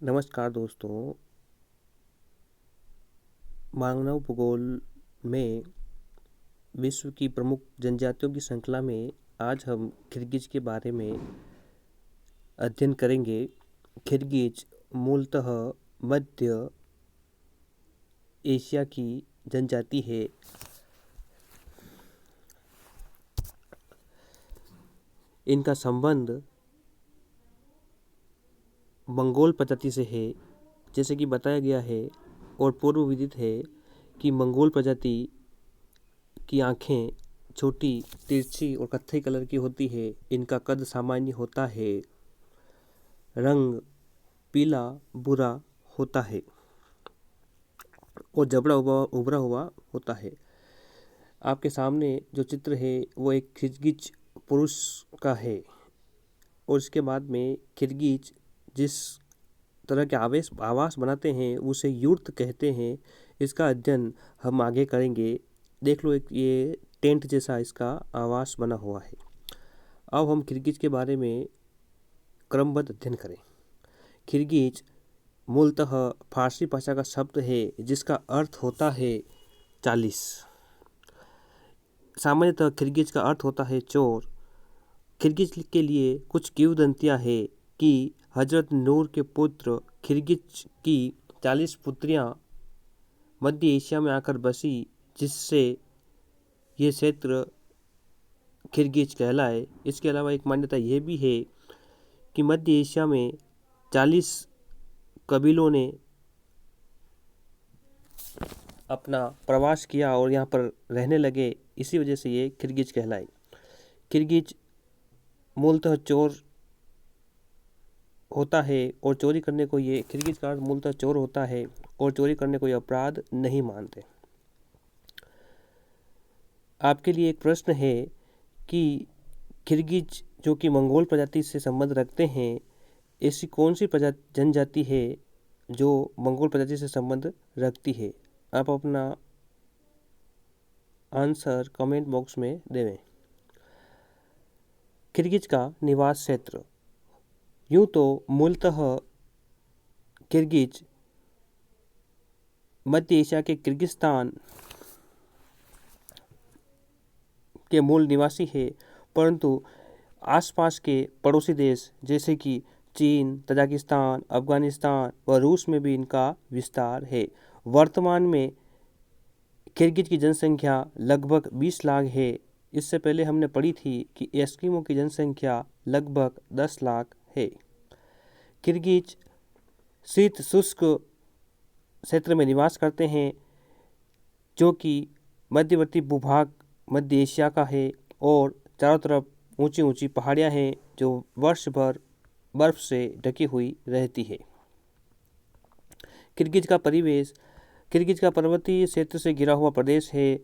नमस्कार दोस्तों। मानव भूगोल में विश्व की प्रमुख जनजातियों की श्रृंखला में आज हम किर्गिज के बारे में अध्ययन करेंगे। किर्गिज मूलतः मध्य एशिया की जनजाति है। इनका संबंध मंगोल प्रजाति से है, जैसे कि बताया गया है और पूर्व विदित है कि मंगोल प्रजाति की आँखें छोटी, तिरछी और कत्थई कलर की होती है। इनका कद सामान्य होता है। रंग पीला भूरा होता है और जबड़ा उभरा हुआ होता है। आपके सामने जो चित्र है वो एक किर्गिज पुरुष का है और इसके बाद में किर्गिज जिस तरह के आवास बनाते हैं उसे युर्त कहते हैं। इसका अध्ययन हम आगे करेंगे। देख लो, एक ये टेंट जैसा इसका आवास बना हुआ है। अब हम किर्गिज के बारे में क्रमबद्ध अध्ययन करें। किर्गिज मूलतः फारसी भाषा का शब्द है जिसका अर्थ होता है 40। सामान्यतः किर्गिज का अर्थ होता है चोर। किर्गिज के लिए कुछ किंवदंतियाँ हैं कि हजरत नूर के पुत्र किर्गिज की 40 पुत्रियाँ मध्य एशिया में आकर बसी, जिससे ये क्षेत्र किर्गिज कहलाए। इसके अलावा एक मान्यता यह भी है कि मध्य एशिया में 40 कबीलों ने अपना प्रवास किया और यहाँ पर रहने लगे, इसी वजह से ये किर्गिज कहलाए। किर्गिज मूलतः चोर होता है और चोरी करने को ये किर्गिज का मूलतः चोर होता है और चोरी करने को ये अपराध नहीं मानते। आपके लिए एक प्रश्न है कि किर्गिज जो कि मंगोल प्रजाति से संबंध रखते हैं, ऐसी कौन सी जनजाति है जो मंगोल प्रजाति से संबंध रखती है? आप अपना आंसर कमेंट बॉक्स में देवें। किर्गिज का निवास क्षेत्र। यूँ तो मूलतः किर्गिज मध्य एशिया के किर्गिस्तान के मूल निवासी है, परंतु आसपास के पड़ोसी देश जैसे कि चीन, तजाकिस्तान, अफगानिस्तान व रूस में भी इनका विस्तार है। वर्तमान में किर्गिज की जनसंख्या लगभग 20 लाख है। इससे पहले हमने पढ़ी थी कि एस्किमो की जनसंख्या लगभग 10 लाख है। किर्गिज शीत शुष्क क्षेत्र में निवास करते हैं, जो कि मध्यवर्ती भूभाग मध्य एशिया का है और चारों तरफ ऊंची ऊंची पहाड़ियां हैं जो वर्ष भर बर्फ से ढकी हुई रहती है। किर्गिज का परिवेश। किर्गिज का पर्वतीय क्षेत्र से घिरा हुआ प्रदेश है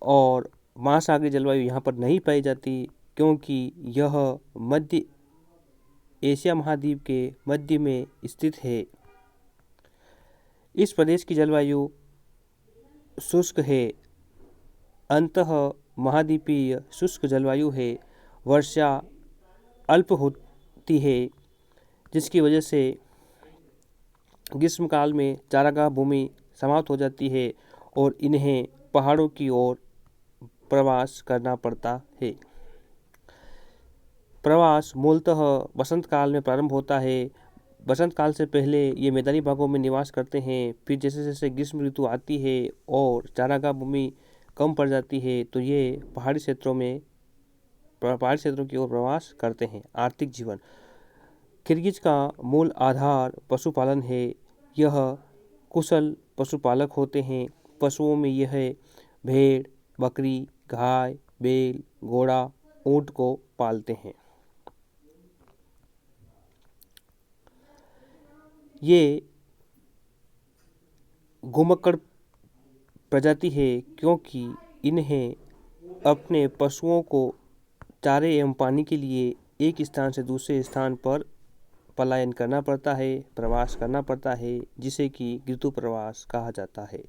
और महासागरीय जलवायु यहाँ पर नहीं पाई जाती, क्योंकि यह मध्य एशिया महाद्वीप के मध्य में स्थित है। इस प्रदेश की जलवायु शुष्क है, अंतः महाद्वीपीय शुष्क जलवायु है। वर्षा अल्प होती है, जिसकी वजह से ग्रीष्मकाल में चारागाह भूमि समाप्त हो जाती है और इन्हें पहाड़ों की ओर प्रवास करना पड़ता है। प्रवास मूलतः बसंत काल में प्रारंभ होता है। बसंत काल से पहले ये मैदानी भागों में निवास करते हैं। फिर जैसे जैसे ग्रीष्म ऋतु आती है और चारागाह भूमि कम पड़ जाती है तो ये पहाड़ी क्षेत्रों की ओर प्रवास करते हैं। आर्थिक जीवन। किर्गिज का मूल आधार पशुपालन है। यह कुशल पशुपालक होते हैं। पशुओं में यह भेड़, बकरी, गाय, बैल, घोड़ा, ऊंट को पालते हैं। ये घुमक्कड़ प्रजाति है, क्योंकि इन्हें अपने पशुओं को चारे एवं पानी के लिए एक स्थान से दूसरे स्थान पर पलायन करना पड़ता है, प्रवास करना पड़ता है, जिसे कि ऋतु प्रवास कहा जाता है।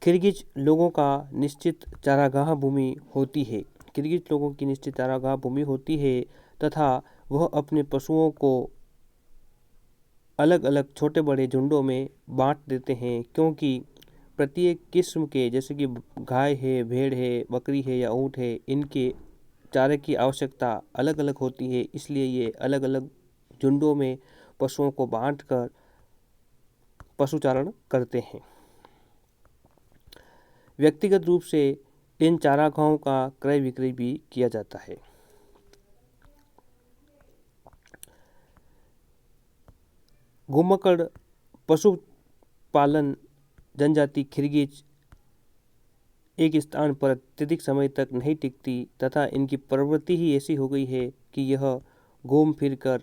किर्गिज लोगों का निश्चित चारागाह भूमि होती है। किर्गिज लोगों की निश्चित चारागाह भूमि होती है तथा वह अपने पशुओं को अलग अलग छोटे बड़े झुंडों में बांट देते हैं, क्योंकि प्रत्येक किस्म के, जैसे कि गाय है, भेड़ है, बकरी है या ऊँट है, इनके चारे की आवश्यकता अलग अलग होती है। इसलिए ये अलग अलग झुंडों में पशुओं को बांटकर पशुचारण करते हैं। व्यक्तिगत रूप से इन चारागाहों का क्रय विक्रय भी किया जाता है। घुमक्कड़ पशुपालन जनजाति खिरगिच एक स्थान पर अत्यधिक समय तक नहीं टिकती तथा इनकी प्रवृत्ति ही ऐसी हो गई है कि यह घूम फिर कर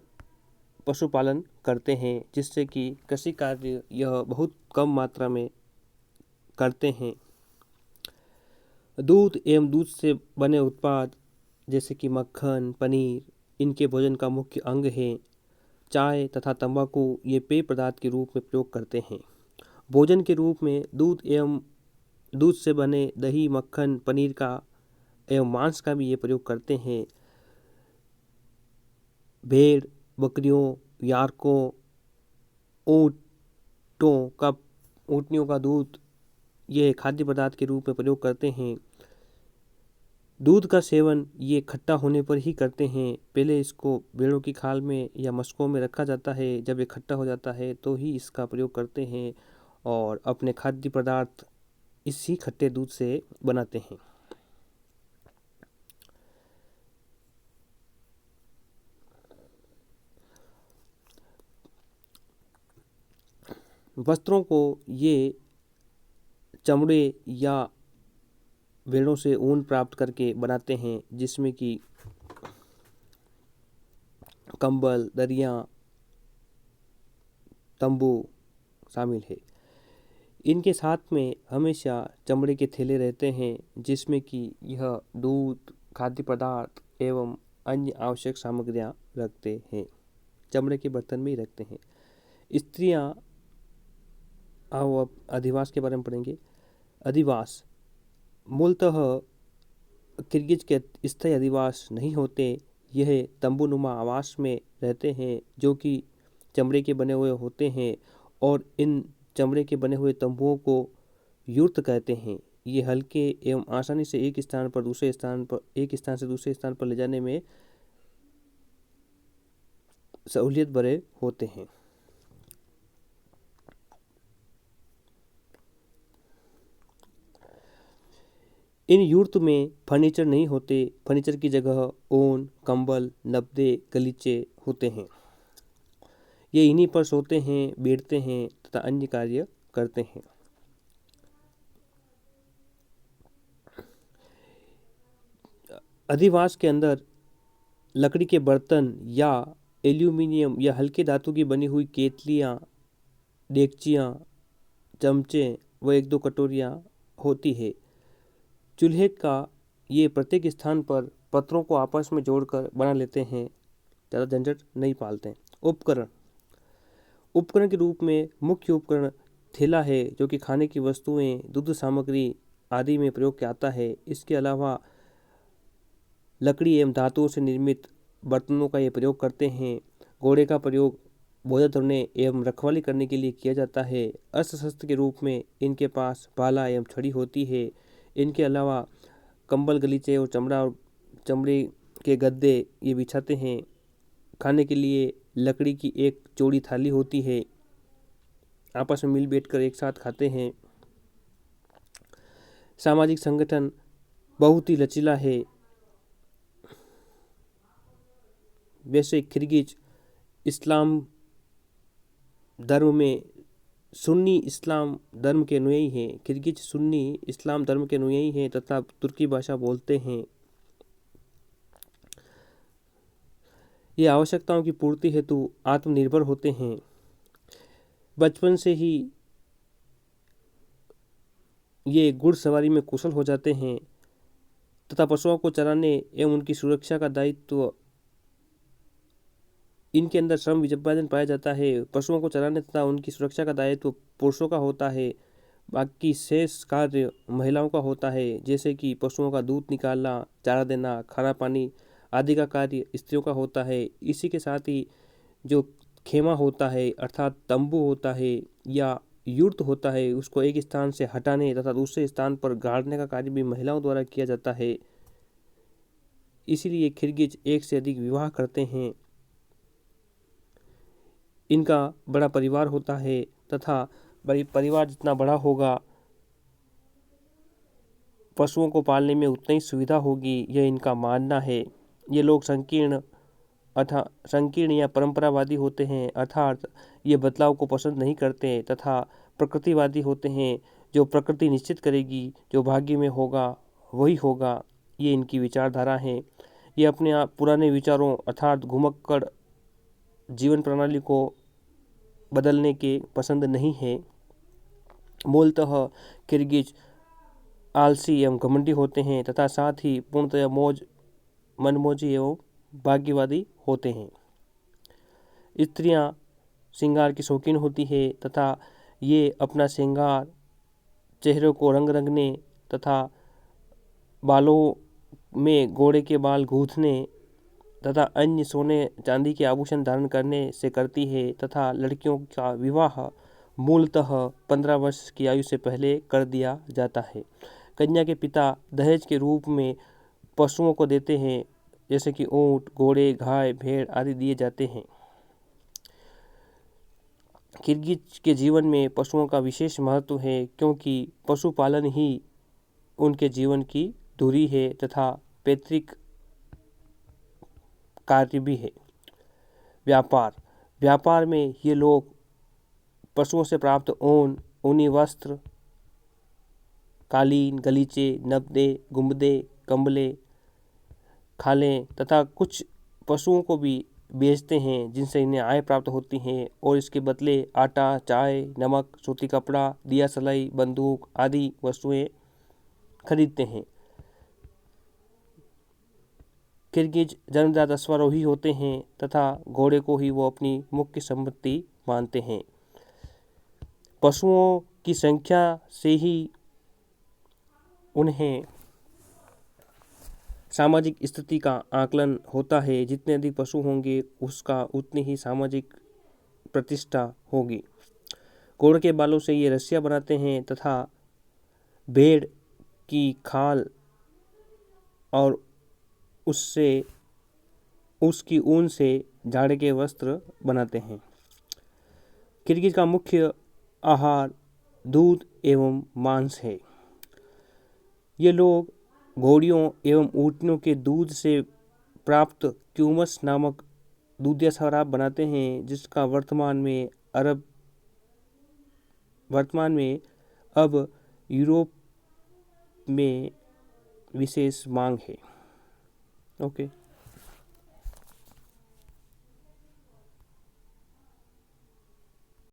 पशुपालन करते हैं, जिससे कि कृषि कार्य यह बहुत कम मात्रा में करते हैं। दूध एवं दूध से बने उत्पाद जैसे कि मक्खन, पनीर इनके भोजन का मुख्य अंग है। चाय तथा तंबाकू ये पेय पदार्थ के रूप में प्रयोग करते हैं। भोजन के रूप में दूध एवं दूध से बने दही, मक्खन, पनीर का एवं मांस का भी ये प्रयोग करते हैं। भेड़, बकरियों, यारकों, ऊँटनियों का दूध ये खाद्य पदार्थ के रूप में प्रयोग करते हैं। दूध का सेवन ये खट्टा होने पर ही करते हैं। पहले इसको भेड़ों की खाल में या मशकों में रखा जाता है, जब ये खट्टा हो जाता है तो ही इसका प्रयोग करते हैं और अपने खाद्य पदार्थ इसी खट्टे दूध से बनाते हैं। वस्त्रों को ये चमड़े या भेड़ों से ऊन प्राप्त करके बनाते हैं, जिसमें कि कंबल, दरियाँ, तंबू शामिल है। इनके साथ में हमेशा चमड़े के थैले रहते हैं, जिसमें कि यह दूध, खाद्य पदार्थ एवं अन्य आवश्यक सामग्रियाँ रखते हैं। चमड़े के बर्तन में ही रखते हैं। स्त्रियाँ, आओ अब अधिवास के बारे में पढ़ेंगे। अधिवास मूलतः किर्गिज के स्थायी अधिवास नहीं होते। यह तंबूनुमा आवास में रहते हैं, जो कि चमड़े के बने हुए होते हैं और इन चमड़े के बने हुए तंबुओं को युर्त कहते हैं। ये हल्के एवं आसानी से एक स्थान से दूसरे स्थान पर ले जाने में सहूलियत भरे होते हैं। इन यूर्त में फर्नीचर नहीं होते। फर्नीचर की जगह ऊन, कंबल, नब्दे, गलीचे होते हैं। ये इन्हीं पर सोते हैं, बैठते हैं तथा अन्य कार्य करते हैं। अधिवास के अंदर लकड़ी के बर्तन या एल्यूमिनियम या हल्के धातु की बनी हुई केतलियाँ, डेगचियाँ, चमचे व एक दो कटोरियाँ होती है। चूल्हे का ये प्रत्येक स्थान पर पत्रों को आपस में जोड़कर बना लेते हैं, ज़्यादा झंझट नहीं पालते हैं। उपकरण के रूप में मुख्य उपकरण थैला है, जो कि खाने की वस्तुएं, दुग्ध सामग्री आदि में प्रयोग किया आता है। इसके अलावा लकड़ी एवं धातुओं से निर्मित बर्तनों का ये प्रयोग करते हैं। घोड़े का प्रयोग भोजन धरने एवं रखवाली करने के लिए किया जाता है। अस्त्र शस्त्र के रूप में इनके पास भाला एवं छड़ी होती है। इनके अलावा कंबल, गलीचे और चमड़े के गद्दे ये बिछाते हैं। खाने के लिए लकड़ी की एक चौड़ी थाली होती है। आपस में मिल बैठकर एक साथ खाते हैं। सामाजिक संगठन बहुत ही लचीला है। वैसे किर्गिज इस्लाम धर्म में सुन्नी इस्लाम धर्म के अनुयायी हैं। किर्गिज सुन्नी इस्लाम धर्म के अनुयायी हैं तथा तुर्की भाषा बोलते हैं। ये आवश्यकताओं की पूर्ति हेतु आत्मनिर्भर होते हैं। बचपन से ही ये घुड़सवारी में कुशल हो जाते हैं तथा पशुओं को चराने एवं उनकी सुरक्षा का दायित्व इनके अंदर श्रम विभाजन पाया जाता है। पशुओं को चराने तथा उनकी सुरक्षा का दायित्व पुरुषों का होता है, बाकी शेष कार्य महिलाओं का होता है। जैसे कि पशुओं का दूध निकालना, चारा देना, खाना पानी आदि का कार्य स्त्रियों का होता है। इसी के साथ ही जो खेमा होता है अर्थात तंबू होता है या युर्त होता है, उसको एक स्थान से हटाने तथा दूसरे स्थान पर गाड़ने का कार्य भी महिलाओं द्वारा किया जाता है। इसीलिए किर्गिज एक से अधिक विवाह करते हैं। इनका बड़ा परिवार होता है तथा बड़ी परिवार जितना बड़ा होगा पशुओं को पालने में उतनी ही सुविधा होगी, यह इनका मानना है। ये लोग संकीर्ण या परंपरावादी होते हैं, अर्थात ये बदलाव को पसंद नहीं करते तथा प्रकृतिवादी होते हैं। जो प्रकृति निश्चित करेगी, जो भाग्य में होगा वही होगा, ये इनकी विचारधारा है। ये अपने आप पुराने विचारों अर्थात घुमक्कड़ जीवन प्रणाली को बदलने के पसंद नहीं है। मूलतः किर्गिज आलसी एवं घमंडी होते हैं तथा साथ ही पूर्णतः मनमौजी एवं भाग्यवादी होते हैं। स्त्रियां श्रृंगार की शौकीन होती है तथा ये अपना श्रृंगार चेहरे को रंग रंगने तथा बालों में घोड़े के बाल गूंथने तथा अन्य सोने चांदी के आभूषण धारण करने से करती है तथा लड़कियों का विवाह मूलतः 15 वर्ष की आयु से पहले कर दिया जाता है। कन्या के पिता दहेज के रूप में पशुओं को देते हैं, जैसे कि ऊंट, घोड़े, गाय, भेड़ आदि दिए जाते हैं। किर्गिज के जीवन में पशुओं का विशेष महत्व है, क्योंकि पशुपालन ही उनके जीवन की धुरी है तथा पैतृक कार्य भी है। व्यापार में ये लोग पशुओं से प्राप्त ऊन, ऊनी वस्त्र, कालीन, गलीचे, नब्दे, गुंबदे, कंबले, खालें तथा कुछ पशुओं को भी बेचते हैं, जिनसे इन्हें आय प्राप्त होती है और इसके बदले आटा, चाय, नमक, सूती कपड़ा, दिया सलाई, बंदूक आदि वस्तुएं खरीदते हैं। किर्गिज जन्मजात अश्वारोही होते हैं तथा घोड़े को ही वो अपनी मुख्य संपत्ति मानते हैं। पशुओं की संख्या से ही उन्हें सामाजिक स्थिति का आकलन होता है। जितने अधिक पशु होंगे उसका उतनी ही सामाजिक प्रतिष्ठा होगी। घोड़े के बालों से ये रस्सियाँ बनाते हैं तथा भेड़ की खाल और उसकी ऊन से जाड़े के वस्त्र बनाते हैं। किर्गिज का मुख्य आहार दूध एवं मांस है। ये लोग घोड़ियों एवं ऊँटों के दूध से प्राप्त क्यूमस नामक दूधिया शराब बनाते हैं, जिसका वर्तमान में अब यूरोप में विशेष मांग है। ओके।